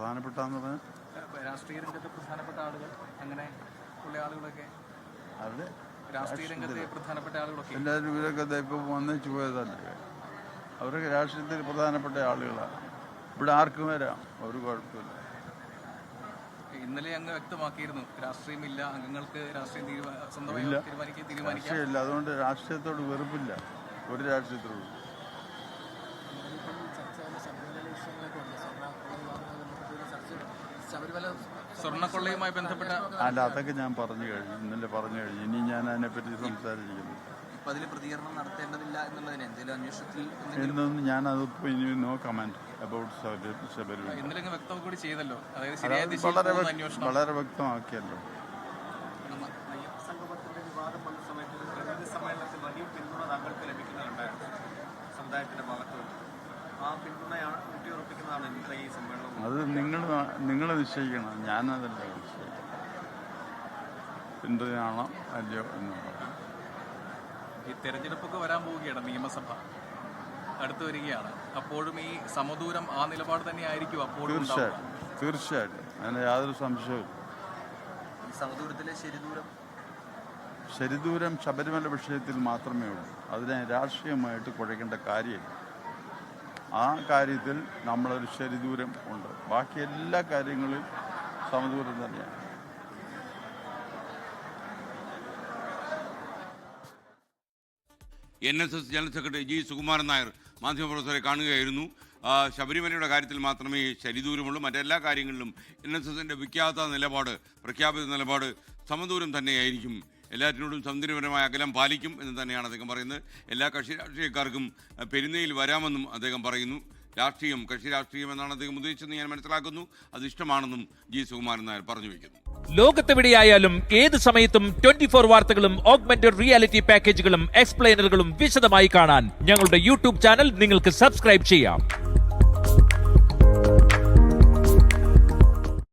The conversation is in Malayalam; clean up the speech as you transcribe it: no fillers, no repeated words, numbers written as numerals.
പ്രധാനപ്പെട്ടാന്ന് പറഞ്ഞാൽ രാഷ്ട്രീയ രംഗത്തെ പ്രധാനപ്പെട്ട ആളുകൾ അങ്ങനെ ഉള്ള ആളുകളൊക്കെ അവരുടെ രാഷ്ട്രീയ രംഗത്തെ പ്രധാനപ്പെട്ട ആളുകളൊക്കെ എല്ലാവരും ഇവരൊക്കെ ഇപ്പോൾ വന്നേച്ചു പോയതല്ലേ. അവരൊക്കെ രാഷ്ട്രീയത്തിൽ പ്രധാനപ്പെട്ട ആളുകളാണ്. ഇവിടെ ആർക്കും വരാം, ഒരു കുഴപ്പമില്ല. ഇന്നലെ അങ്ങ് വ്യക്തമാക്കിയിരുന്നു രാഷ്ട്രീയമില്ല, അംഗങ്ങൾക്ക് രാഷ്ട്രീയം സ്വന്തമായി തീരുമാനിക്കാം. രാഷ്ട്രീയമില്ല, അതുകൊണ്ട് രാഷ്ട്രീയത്തോട് വെറുപ്പില്ല, ഒരു രാഷ്ട്രീയത്തോട്. സ്വർണ്ണക്കൊള്ളയുമായി ബന്ധപ്പെട്ട അല്ല, അതൊക്കെ ഞാൻ പറഞ്ഞു കഴിഞ്ഞു, ഇന്നലെ പറഞ്ഞു കഴിഞ്ഞു. ഇനി ഞാൻ അതിനെപ്പറ്റി സംസാരിക്കുന്നു. പ്രതികരണം നടത്തേണ്ടതില്ല എന്നുള്ളതിന് എന്തെങ്കിലും അന്വേഷണത്തിൽ എന്നൊന്നും ഞാനതിപ്പോൾ ഇനി നോ കമന്റ് അബൌട്ട് ശബരിമല. ഇന്നലെ വ്യക്തം കൂടി ചെയ്തല്ലോ, വളരെ വ്യക്തമാക്കിയല്ലോ. അത് നിങ്ങൾ നിശ്ചയിക്കണം, ഞാനതല്ല നിശ്ചയിക്കണം പിന്തുണയാണോ അല്ലയോ എന്നുള്ളത്. ഈ തെരഞ്ഞെടുപ്പൊക്കെ വരാൻ പോവുകയാണ്, നിയമസഭ അടുത്ത് വരികയാണ്. അപ്പോഴും ഈ സമദൂരം ആ നിലപാട് തന്നെ ആയിരിക്കും അപ്പോഴും? തീർച്ചയായിട്ടും അതിന് യാതൊരു സംശയവും. സമദൂരത്തിലെ ശരിദൂരം ശബരിമല വിഷയത്തിൽ മാത്രമേ ഉള്ളൂ. അതിനെ രാഷ്ട്രീയമായിട്ട് കുഴക്കേണ്ട കാര്യമില്ല. ആ കാര്യത്തിൽ നമ്മളൊരു ശരിദൂരം ഉണ്ട്. ബാക്കി എല്ലാ കാര്യങ്ങളിലും സമദൂരം തന്നെയാണ്. NSS general secretary G Sukumaran Nair മാധ്യമപ്രവർത്തകരെ കാണുകയായിരുന്നു. ശബരിമലയുടെ കാര്യത്തിൽ മാത്രമേ ശരിദൂരമുള്ളൂ, മറ്റെല്ലാ കാര്യങ്ങളിലും NSSന്റെ വിഖ്യാത നിലപാട്, പ്രഖ്യാപിത നിലപാട് സമദൂരം തന്നെയായിരിക്കും. എല്ലാറ്റിനോടും സൗന്ദര്യപരമായ അകലം പാലിക്കും എന്ന് തന്നെയാണ് അദ്ദേഹം പറയുന്നത്. എല്ലാ കക്ഷി രാഷ്ട്രീയക്കാർക്കും പെരുന്നയിൽ വരാമെന്നും അദ്ദേഹം പറയുന്നു. കക്ഷി രാഷ്ട്രീയം എന്നാണ് അദ്ദേഹം ഉദ്ദേശിച്ചതെന്ന് ഞാൻ മനസ്സിലാക്കുന്നു. അത് ഇഷ്ടമാണെന്നും ജി സുകുമാരൻ നായർ പറഞ്ഞു വയ്ക്കുന്നു. ലോകത്തെവിടെയായാലും ഏത് സമയത്തും 24 വാർത്തകളും ഓഗ്മെന്റഡ് റിയാലിറ്റി പാക്കേജുകളും എക്സ്പ്ലെയിനറുകളും വിശദമായി കാണാൻ ഞങ്ങളുടെ യൂട്യൂബ് ചാനൽ നിങ്ങൾക്ക് സബ്സ്ക്രൈബ് ചെയ്യാം.